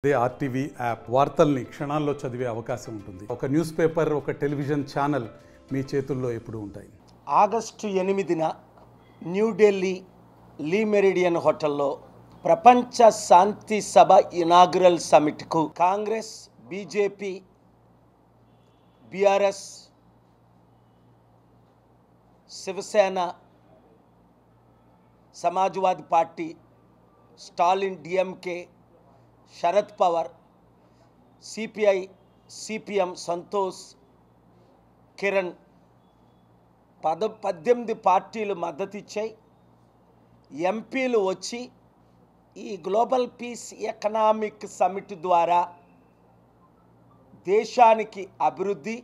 అదే RTV app వార్తల్ని క్షణాల్లో చదివే అవకాశం ఉంటుంది. ఒక న్యూస్ పేపర్, ఒక టెలివిజన్ ఛానల్ మీ చేతుల్లో ఎప్పుడూ ఉంటాయి. ఆగస్టు 8న న్యూఢిల్లీ లీ మెరిడియన్ హోటల్లో ప్రపంచ శాంతి సభ ఇనాగ్రల్ సమిట్కు Congress, BJP, BRS, Shiv Sena, Samajwadi party, Stalin DMK, Sharad Pawar, CPI, CPM, Santosh, Kiran 18 పార్టీలు మద్దతు ఇచ్చాయి. ఎంపీలు వచ్చి ఈ గ్లోబల్ పీస్ ఎకనామిక్ సమిట్ ద్వారా దేశానికి అభివృద్ధి,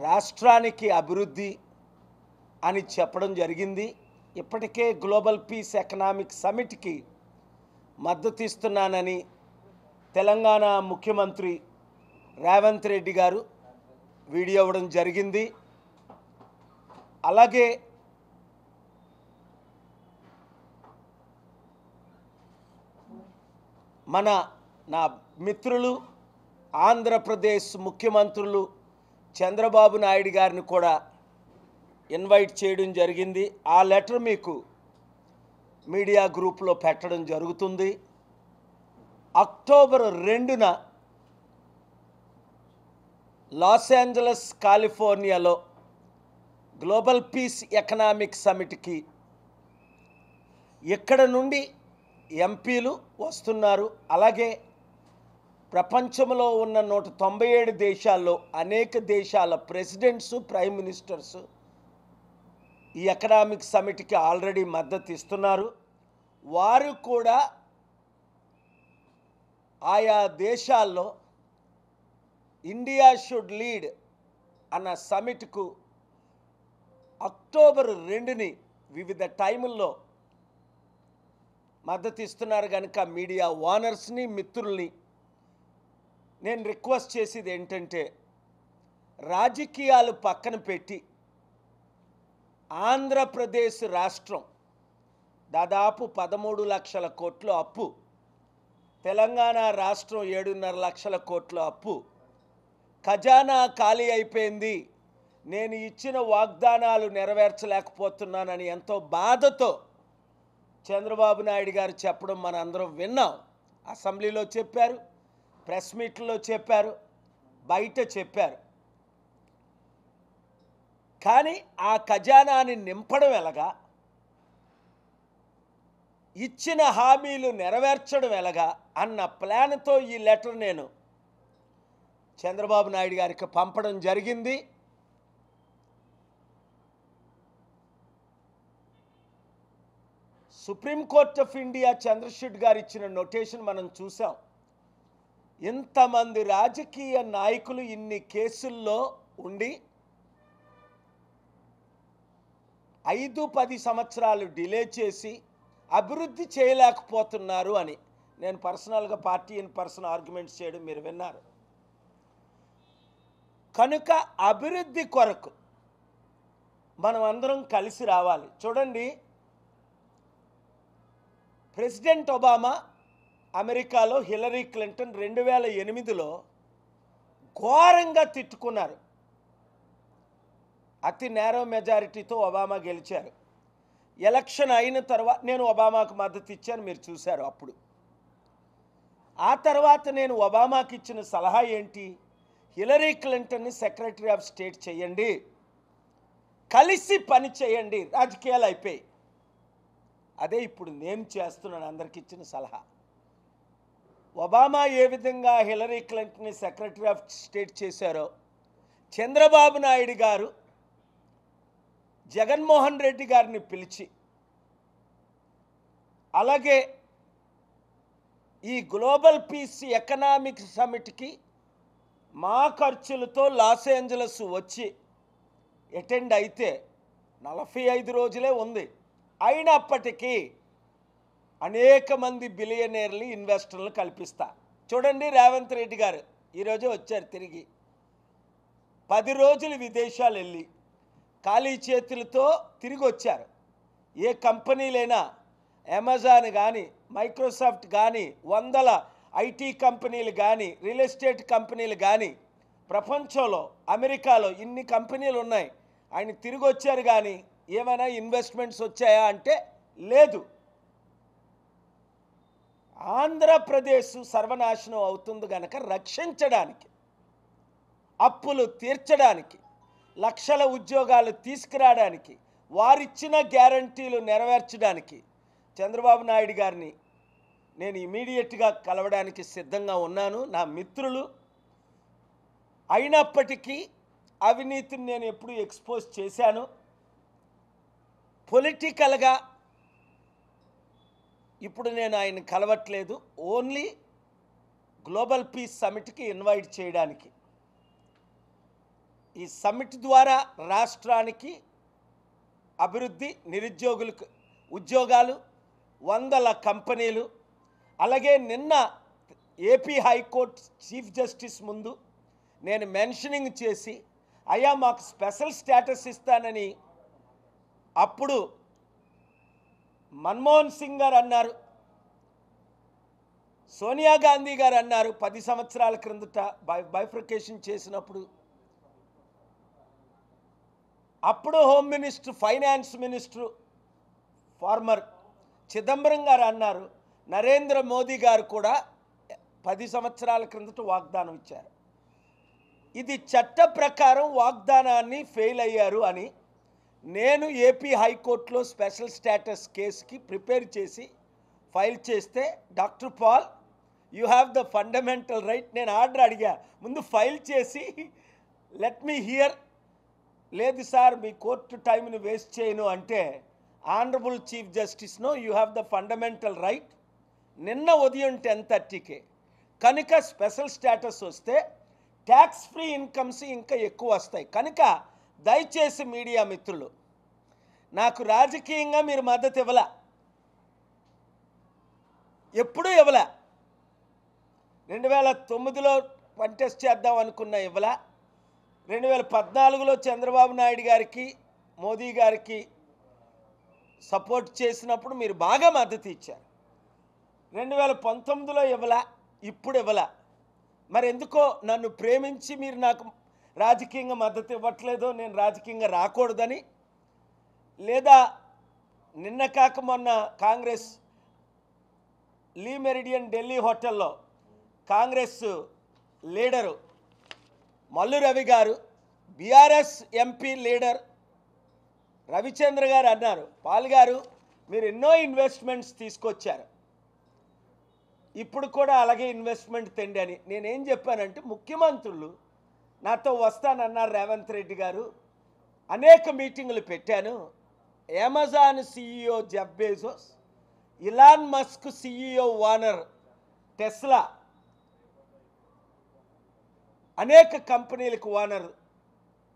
రాష్ట్రానికి అభివృద్ధి అని చెప్పడం జరిగింది. ఇప్పటికే గ్లోబల్ పీస్ ఎకనామిక్ సమిట్కి మద్దతు ఇస్తున్నానని తెలంగాణ ముఖ్యమంత్రి రేవంత్ రెడ్డి గారు వీడియో ఇవ్వడం జరిగింది. అలాగే నా మిత్రులు ఆంధ్రప్రదేశ్ ముఖ్యమంత్రులు చంద్రబాబు నాయుడు గారిని కూడా ఇన్వైట్ చేయడం జరిగింది. ఆ లెటర్ మీకు మీడియా గ్రూప్లో పెట్టడం జరుగుతుంది. అక్టోబర్ 2న లాస్ ఏంజలస్, కాలిఫోర్నియాలో గ్లోబల్ పీస్ ఎకనామిక్ సమిట్కి ఇక్కడ నుండి ఎంపీలు వస్తున్నారు. అలాగే ప్రపంచంలో ఉన్న 197 దేశాల్లో అనేక దేశాల ప్రెసిడెంట్స్, ప్రైమ్ మినిస్టర్స్ ఈ ఎకనామిక్ సమిట్కి ఆల్రెడీ మద్దతు ఇస్తున్నారు. వారు కూడా ఆయా దేశాల్లో ఇండియా షుడ్ లీడ్ అన్న సమిట్కు అక్టోబర్ 2ని వివిధ టైముల్లో మద్దతు ఇస్తున్నారు. కనుక మీడియా ఓనర్స్ని, మిత్రుల్ని నేను రిక్వెస్ట్ చేసేది ఏంటంటే, రాజకీయాలు పక్కన పెట్టి ఆంధ్రప్రదేశ్ రాష్ట్రం దాదాపు 13 లక్షల కోట్ల అప్పు, తెలంగాణ రాష్ట్రం 7.5 లక్షల కోట్ల అప్పు, ఖజానా ఖాళీ అయిపోయింది, నేను ఇచ్చిన వాగ్దానాలు నెరవేర్చలేకపోతున్నానని ఎంతో బాధతో చంద్రబాబు నాయుడు గారు చెప్పడం మనందరం విన్నాం. అసెంబ్లీలో చెప్పారు, ప్రెస్ మీట్లో చెప్పారు, బయట చెప్పారు. కానీ ఆ ఖజానాని నింపడం ఎలాగా, ఇచ్చిన హామీలు నెరవేర్చడం ఎలాగా అన్న ప్లాన్తో ఈ లెటర్ నేను చంద్రబాబు నాయుడు గారికి పంపడం జరిగింది. సుప్రీంకోర్టు ఆఫ్ ఇండియా చంద్రశూడ్ గారు ఇచ్చిన నోటేషన్ మనం చూసాం. ఇంతమంది రాజకీయ నాయకులు ఇన్ని కేసుల్లో ఉండి 5-10 సంవత్సరాలు డిలే చేసి అభివృద్ధి చేయలేకపోతున్నారు అని నేను పర్సనల్గా పార్టీ ఇన్ పర్సన్ ఆర్గ్యుమెంట్స్ చేయడం మీరు విన్నారు. కనుక అభివృద్ధి కొరకు మనం అందరం కలిసి రావాలి. చూడండి, ప్రెసిడెంట్ ఒబామా అమెరికాలో హిల్లరీ క్లింటన్ 2008లో ఘోరంగా తిట్టుకున్నారు. అతి నేరో మెజారిటీతో ఒబామా గెలిచారు. ఎలక్షన్ అయిన తర్వాత నేను ఒబామాకు మద్దతు ఇచ్చాను, మీరు చూశారు. అప్పుడు ఆ తర్వాత నేను ఒబామాకి ఇచ్చిన సలహా ఏంటి, హిల్లరీ క్లింటన్ని సెక్రటరీ ఆఫ్ స్టేట్ చేయండి, కలిసి పని చేయండి, రాజకీయాలు అయిపోయి. అదే ఇప్పుడు నేను చేస్తున్నాను, అందరికి ఇచ్చిన సలహా. ఒబామా ఏ విధంగా హిల్లరీ క్లింటన్ని సెక్రటరీ ఆఫ్ స్టేట్ చేశారో, చంద్రబాబు నాయుడు గారు జగన్మోహన్ రెడ్డి గారిని పిలిచి, అలాగే ఈ గ్లోబల్ పీస్ ఎకనామిక్ సమిట్కి మా ఖర్చులతో లాస్ ఏంజలస్ వచ్చి అటెండ్ అయితే 45 రోజులే ఉంది. అయినప్పటికీ అనేక మంది బిలియనీర్లు, ఇన్వెస్టర్లు కల్పిస్తా. చూడండి, రేవంత్ రెడ్డి గారు ఈరోజే వచ్చారు తిరిగి. 10 రోజులు విదేశాలు వెళ్ళి ఖాళీ చేతులతో తిరిగి వచ్చారు. ఏ కంపెనీలైనా అమెజాన్ కానీ మైక్రోసాఫ్ట్ కానీ, వందల ఐటీ కంపెనీలు కానీ, రియల్ ఎస్టేట్ కంపెనీలు కానీ, ప్రపంచంలో అమెరికాలో ఇన్ని కంపెనీలు ఉన్నాయి. ఆయన తిరిగి వచ్చారు కానీ ఏమైనా ఇన్వెస్ట్మెంట్స్ వచ్చాయా అంటే లేదు. ఆంధ్రప్రదేశ్ సర్వనాశనం అవుతుంది కనుక రక్షించడానికి, అప్పులు తీర్చడానికి, లక్షల ఉద్యోగాలు తీసుకురావడానికి, వారిచ్చిన గ్యారంటీలు నెరవేర్చడానికి చంద్రబాబు నాయుడు గారిని నేను ఇమీడియట్గా కలవడానికి సిద్ధంగా ఉన్నాను. నా మిత్రులు అయినప్పటికీ అవినీతిని నేను ఎప్పుడు ఎక్స్పోజ్ చేశాను. పొలిటికల్గా ఇప్పుడు నేను ఆయన కలవట్లేదు. ఓన్లీ గ్లోబల్ పీస్ సమిట్కి ఇన్వైట్ చేయడానికి. ఈ సమిట్ ద్వారా రాష్ట్రానికి అభివృద్ధి, నిరుద్యోగులకు ఉద్యోగాలు, వందల కంపెనీలు, అలాగే నిన్న ఏపీ హైకోర్టు చీఫ్ జస్టిస్ ముందు నేను మెన్షనింగ్ చేసి అయ్యా మాకు స్పెషల్ స్టేటస్ ఇస్తానని అప్పుడు మన్మోహన్ సింగ్ గారు అన్నారు, సోనియా గాంధీ గారు అన్నారు 10 సంవత్సరాల క్రిందట బైఫర్కేషన్ చేసినప్పుడు. అప్పుడు home minister, finance minister former Chidambaram garu అన్నారు. నరేంద్ర మోదీ గారు కూడా 10 సంవత్సరాల క్రిందట వాగ్దానం ఇచ్చారు. ఇది చట్ట ప్రకారం వాగ్దానాన్ని ఫెయిల్ అయ్యారు అని నేను ఏపీ హైకోర్టులో స్పెషల్ స్టేటస్ కేసుకి ప్రిపేర్ చేసి ఫైల్ చేస్తే, doctor Paul you have the fundamental right, నేను ఆర్డర్ అడిగా ముందు ఫైల్ చేసి లెట్ మీ హియర్. లేదు సార్ మీ కోర్టు టైంని వేస్ట్ చేయను అంటే, honourable chief justice no you have the fundamental right. నిన్న ఉదయం 10:30కే కనుక స్పెషల్ స్టేటస్ వస్తే ట్యాక్స్ ఫ్రీ ఇన్కమ్స్ ఇంకా ఎక్కువ వస్తాయి. కనుక దయచేసి మీడియా మిత్రులు, నాకు రాజకీయంగా మీరు మద్దతు ఇవ్వలే, ఎప్పుడూ ఇవ్వలే. 2009లో కంటెస్ట్ చేద్దాం అనుకున్న ఇవ్వలే. 2014లో చంద్రబాబు నాయుడు గారికి, మోదీ గారికి సపోర్ట్ చేసినప్పుడు మీరు బాగా మద్దతు ఇచ్చారు. 2019లో ఇవ్వలే, ఇప్పుడు ఇవ్వలే. మరి ఎందుకో నన్ను ప్రేమించి మీరు నాకు రాజకీయంగా మద్దతు ఇవ్వట్లేదో, నేను రాజకీయంగా రాకూడదని, లేదా నిన్న కాక మొన్న కాంగ్రెస్ లీ మెరిడియన్ ఢిల్లీ హోటల్లో కాంగ్రెస్ లీడరు మల్లు రవి గారు, బీఆర్ఎస్ ఎంపీ లీడర్ రవిచంద్ర గారు అన్నారు, పాల్ గారు మీరు ఎన్నో ఇన్వెస్ట్మెంట్స్ తీసుకొచ్చారు, ఇప్పుడు కూడా అలాగే ఇన్వెస్ట్మెంట్ తెండి అని. నేనేం చెప్పానంటే, ముఖ్యమంత్రులు నాతో వస్తానన్నారు రేవంత్ రెడ్డి గారు, అనేక మీటింగులు పెట్టాను. Amazon CEO Jeff Bezos, Elon Musk CEO Warner, Tesla, అనేక కంపెనీలకు ఓనర్.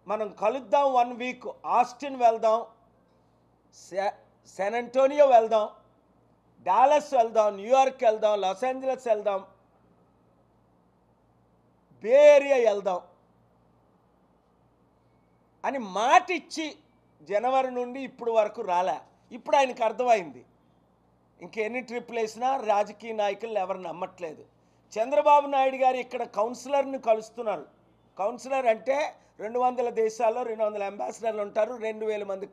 మనం కలుద్దాం 1 వీక్, ఆస్టిన్ వెళ్దాం, శాన్ అంటోనియో వెళ్దాం, డాలస్ వెళ్దాం, న్యూయార్క్ వెళ్దాం, లాస్ ఏంజలస్ వెళ్దాం, బే ఏరియా వెళ్దాం అని మాట ఇచ్చి జనవరి నుండి ఇప్పుడు వరకు రాలే. ఇప్పుడు ఆయనకు అర్థమైంది ఇంకెన్ని ట్రిప్లు వేసినా రాజకీయ నాయకులు ఎవరు నమ్మట్లేదు. చంద్రబాబు నాయుడు గారు ఇక్కడ కౌన్సిలర్ని కలుస్తున్నారు. కౌన్సిలర్ అంటే 200 దేశాల్లో 200 అంబాసిడర్లు ఉంటారు, 2000 మంది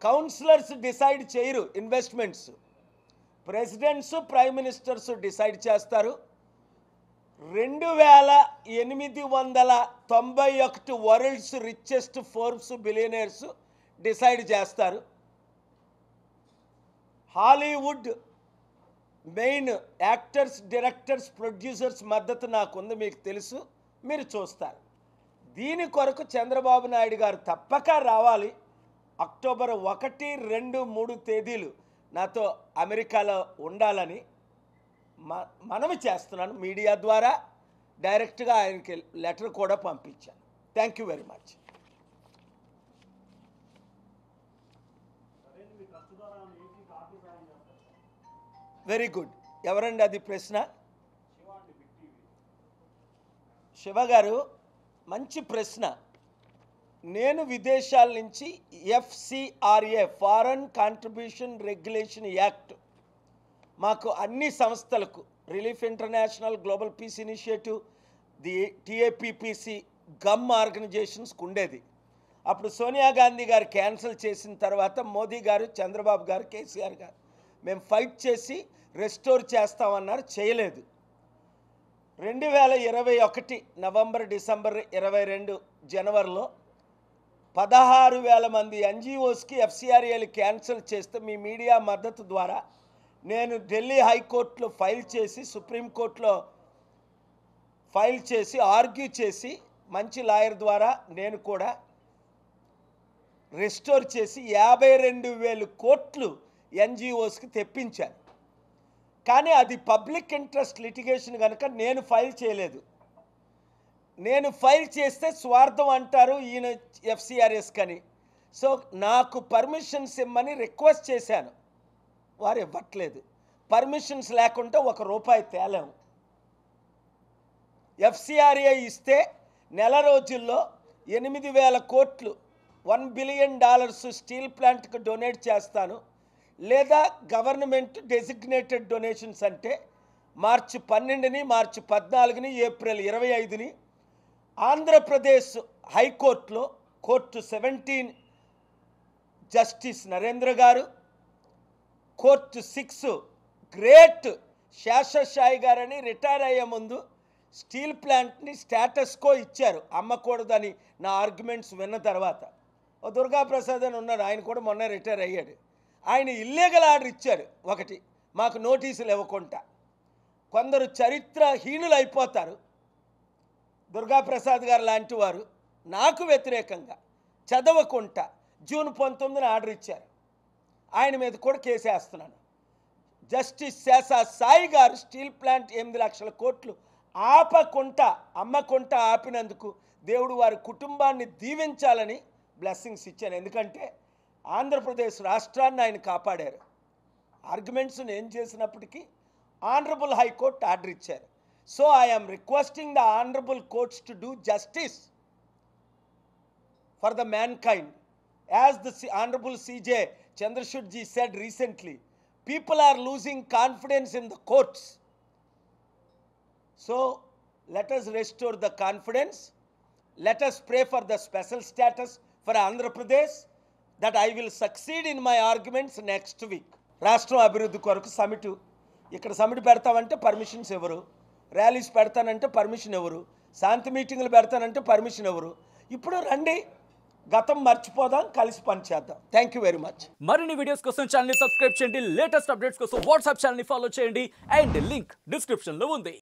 కౌన్సిలర్స్ డిసైడ్ చేయరు investments. Presidents, prime ministers decide చేస్తారు. 2891 world's richest Forbes billionaires decide చేస్తారు. Hollywood main actors, directors, producers మద్దతు నాకుంది, మీకు తెలుసు, మీరు చూస్తారు. దీని కొరకు చంద్రబాబు నాయుడు గారు తప్పక రావాలి. అక్టోబర్ 1, 2, 3 తేదీలు నాతో అమెరికాలో ఉండాలని మనవి చేస్తున్నాను. మీడియా ద్వారా డైరెక్ట్గా ఆయనకి లెటర్ కూడా పంపించాను. Thank you very much. Very good. ఎవరండి అది ప్రశ్న? శివ గారు, మంచి ప్రశ్న. నేను విదేశాల నుంచి FCRA foreign contribution regulation act మాకు అన్ని సంస్థలకు relief international, global peace initiative, the TAPPC, గమ్ ఆర్గనైజేషన్స్కి ఉండేది. అప్పుడు సోనియా గాంధీ గారు క్యాన్సిల్ చేసిన తర్వాత మోదీ గారు, చంద్రబాబు గారు, కేసీఆర్ గారు మేము ఫైట్ చేసి రెస్టోర్ చేస్తామన్నారు, చేయలేదు. 2021 నవంబర్, డిసెంబర్ 22, జనవరిలో 16,000 మంది NGOస్కి FCRAలు క్యాన్సిల్ చేస్తే మీ మీడియా మద్దతు ద్వారా నేను ఢిల్లీ హైకోర్టులో ఫైల్ చేసి, సుప్రీంకోర్టులో ఫైల్ చేసి, ఆర్గ్యూ చేసి, మంచి లాయర్ ద్వారా నేను కూడా రెస్టోర్ చేసి 52,000 కోట్లు NGOస్కి తెప్పించాను. కానీ అది పబ్లిక్ ఇంట్రెస్ట్ లిటిగేషన్ కనుక నేను ఫైల్ చేయలేదు. నేను ఫైల్ చేస్తే స్వార్థం అంటారు ఈయన FCRAs కని. సో నాకు పర్మిషన్స్ ఇమ్మని రిక్వెస్ట్ చేశాను, వారు ఇవ్వట్లేదు. పర్మిషన్స్ లేకుండా ₹1 తేలేము. FCRA ఇస్తే నెల రోజుల్లో 8,000 కోట్లు, $1 బిలియన్ స్టీల్ ప్లాంట్కి డొనేట్ చేస్తాను. లేదా గవర్నమెంట్ డెసిగ్నేటెడ్ డొనేషన్స్ అంటే మార్చి 12ని, మార్చి 14ని, ఏప్రిల్ 25ని ఆంధ్రప్రదేశ్ హైకోర్టులో కోర్టు 17 జస్టిస్ నరేంద్ర గారు, కోర్టు 6 గ్రేట్ శేషసాయి గారని రిటైర్ అయ్యే ముందు స్టీల్ ప్లాంట్ని స్టేటస్ కో ఇచ్చారు, అమ్మకూడదని నా ఆర్గ్యుమెంట్స్ విన్న తర్వాత. దుర్గాప్రసాద్ అని ఉన్నారు, ఆయన కూడా మొన్న రిటైర్ అయ్యాడు. ఆయన ఇల్లీగల్ ఆర్డర్ ఇచ్చారు ఒకటి, మాకు నోటీసులు ఇవ్వకుండా. కొందరు చరిత్రహీనులు అయిపోతారు. దుర్గాప్రసాద్ గారు లాంటి వారు నాకు వ్యతిరేకంగా చదవకుండా జూన్ 19న ఆర్డర్ ఇచ్చారు. ఆయన మీద కూడా కేసు వేస్తున్నాను. జస్టిస్ శేషసాయి గారు స్టీల్ ప్లాంట్ 8 లక్షల కోట్లు ఆపకుండా, అమ్మకుండా ఆపినందుకు దేవుడు వారి కుటుంబాన్ని దీవించాలని బ్లెస్సింగ్స్ ఇచ్చాను. ఎందుకంటే ఆంధ్రప్రదేశ్ రాష్ట్రాన్ని ఆయన కాపాడారు. ఆర్గ్యుమెంట్స్ నేను చేసినప్పటికీ ఆనరబుల్ హైకోర్టు ఆర్డర్ ఇచ్చారు. So I am requesting the honourable courts to do justice for the mankind. As the honourable CJ Chandrachud ji said recently, people are losing confidence in the courts. So let us restore the confidence. Let us pray for the special status for Andhra Pradesh, that I will succeed in my arguments next week. రాష్ట్రం అభివృద్ధి కొరకు summit, ఇక్కడ summit పెడతామంటే permissions ఎవరు, rallies పెడతానంటే permission ఎవరు, శాంతి మీటింగ్లు పెడతానంటే permission ఎవరు. ఇప్పుడు రండి, గతం మర్చిపోదాం, కలిసి పనిచేద్దాం. Thank you very much. మరిన్ని వీడియోస్ కోసం ఛానల్ ని సబ్స్క్రైబ్ చేయండి, లేటెస్ట్ అప్డేట్స్ కోసం వాట్సాప్ ఛానల్ ని ఫాలో చేయండి, అండ్ లింక్ డిస్క్రిప్షన్ లో ఉంది.